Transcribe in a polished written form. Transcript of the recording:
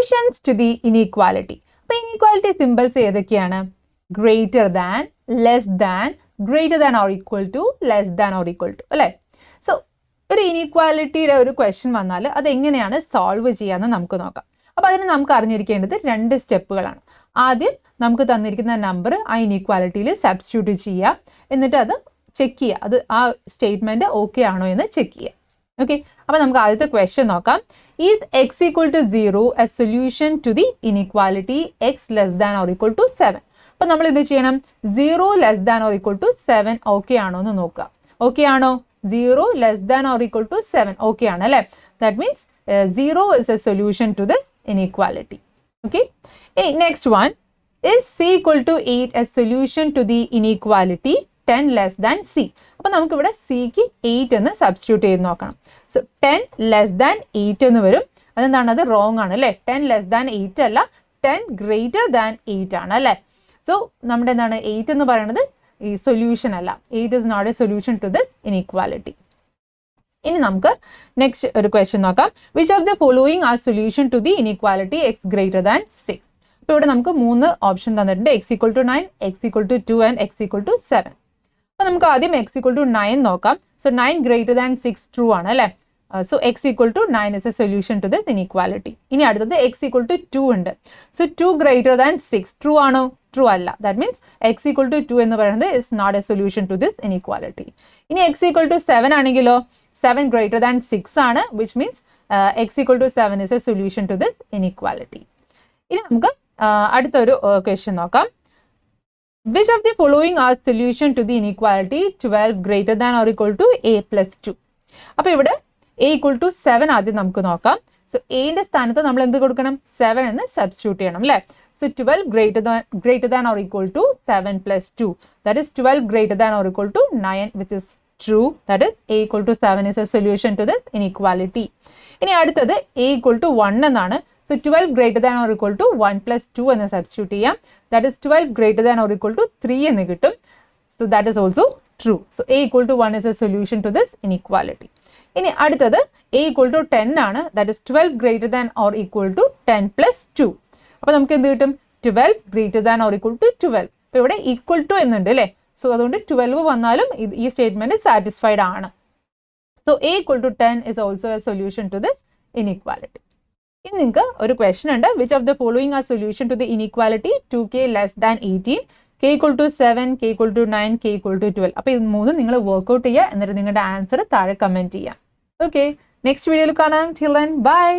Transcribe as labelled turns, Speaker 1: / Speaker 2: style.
Speaker 1: Solutions to the inequality. അപ്പോൾ inequality symbols ഏതൊക്കെയാണ്? Greater than, less than, greater than or equal to, less than or equal to. അല്ലേ? So, ഒരു ഇനീക്വാലിറ്റിയുടെ ഒരു question വന്നാൽ അത് എങ്ങനെയാണ് സോൾവ് ചെയ്യാന്ന് നമുക്ക് നോക്കാം. അപ്പോൾ അതിന് നമുക്ക് അറിഞ്ഞിരിക്കേണ്ടത് 2 സ്റ്റെപ്പുകളാണ്. ആദ്യം നമുക്ക് തന്നിരിക്കുന്ന നമ്പർ ആ ഇനീക്വാലിറ്റിയിൽ സബ്സ്റ്റിറ്റ്യൂട്ട് ചെയ്യുക, എന്നിട്ട് അത് ചെക്ക് ചെയ്യുക, അത് ആ സ്റ്റേറ്റ്മെന്റ് ഓക്കെ ആണോ എന്ന് ചെക്ക് ചെയ്യുക. ഓക്കെ, അപ്പോൾ നമുക്ക് ആദ്യത്തെ ക്വസ്റ്റ്യൻ നോക്കാം. Is x equal to 0 a solution to the inequality x less than or equal to 7? അപ്പോൾ നമ്മൾ എന്ത് ചെയ്യണം? 0 less than or equal to 7 okay ആണോ എന്ന് നോക്കുക. ഓക്കെ ആണോ? 0 less than or equal to 7 okay ആണ് അല്ലേ? That means 0 is a solution to this inequality. Okay, next one, is c equal to 8 a solution to the inequality 10 less than c? അപ്പോൾ നമുക്ക് ഇവിടെ c ക്ക് 8 എന്ന് substitute ചെയ്ത് നോക്കണം. So 10 less than 8 എന്ന് വരും. അതെന്താണ്? അത് റോങ് ആണ് അല്ലേ? 10 ലെസ് ദാൻ 8 അല്ല, 10 ഗ്രേറ്റർ ദാൻ 8 ആണ് അല്ലേ? സോ നമ്മുടെ എന്താണ് 8 എന്ന് പറയുന്നത് ഈ സൊല്യൂഷൻ അല്ല. 8 is not a solution to this inequality. ഇനി നമുക്ക് നെക്സ്റ്റ് ഒരു ക്വസ്റ്റ്യൻ നോക്കാം. Which of the following are solution to the inequality x greater than 6? അപ്പോൾ ഇവിടെ നമുക്ക് 3 ഓപ്ഷൻ തന്നിട്ടുണ്ട്. X equal to 9, x equal to 2 and x equal to 7. അപ്പോൾ നമുക്ക് ആദ്യം എക്സ് ഈക്വൽ ടു 9 നോക്കാം. സോ 9 ഗ്രേറ്റർ ദാൻ 6 ട്രൂ ആണ് അല്ലേ? So x equal to 9 is a solution to this inequality. ഇനി അടുത്തത് എക്സ് ഈക്വൽ ടു 2 ഉണ്ട്. സോ 2 ഗ്രേറ്റർ ദാൻ 6 ട്രൂ ആണോ? ട്രൂ അല്ല. That means x equal to 2 എന്ന് പറയുന്നത് is not a solution to this inequality. ഇനി എക്സ് ഈക്വൽ ടു 7 ആണെങ്കിലോ 7 greater than 6 ആണ്, which means x equal to 7 is a solution to this inequality. ഇനി നമുക്ക് അടുത്തൊരു ക്വസ്റ്റ്യൻ നോക്കാം. Which of the following are solution to the inequality 12 greater than or equal to a plus 2? അപ്പോൾ ഇവിടെ a equal to 7 ആദ്യം നമുക്ക് നോക്കാം. So എന്റെ സ്ഥാനത്ത് നമ്മൾ എന്ത് കൊടുക്കണം? 7 എന്ന് സബ്സ്റ്റിറ്റ്യൂട്ട് ചെയ്യണം അല്ലേ? So 12 greater than or equal to 7 plus 2. That is 12 greater than or equal to 9, which is true. That is a equal to 7 is a solution to this inequality. ഇനി അടുത്തത് a equal to 1 എന്നാണ്. So 12 greater than or equal to 1 plus 2 എന്ന് substitute ചെയ്യാം. That is 12 greater than or equal to 3 എന്ന് കിട്ടും. So that is also true. So a equal to 1 is a solution to this inequality. ഇനി അടുത്തത് a equal to 10 ആണ്. That is 12 greater than or equal to 10 plus 2. അപ്പോൾ നമുക്ക് എന്ത് കിട്ടും? 12 greater than or equal to 12. അപ്പോൾ ഇവിടെ equal to എന്നുണ്ട് അല്ലേ? സോ അതുകൊണ്ട് 12 വന്നാലും ഈ സ്റ്റേറ്റ്മെന്റ് സാറ്റിസ്ഫൈഡ് ആണ്. So a equal to 10 is also a solution to this inequality. ഇനി നിങ്ങൾക്ക് ഒരു ക്വസ്റ്റ്യൻ ഉണ്ട്. Which of the following are solution to the inequality 2k less than 18, k equal to 7, k equal to 9, k equal to 12? അപ്പോൾ ഇത് മൂന്നും നിങ്ങൾ workout ചെയ്യുക, എന്നിട്ട് നിങ്ങളുടെ ആൻസർ താഴെ കമന്റ് ചെയ്യാം. ഓക്കെ, നെക്സ്റ്റ് വീഡിയോയിൽ കാണാം. Till then bye.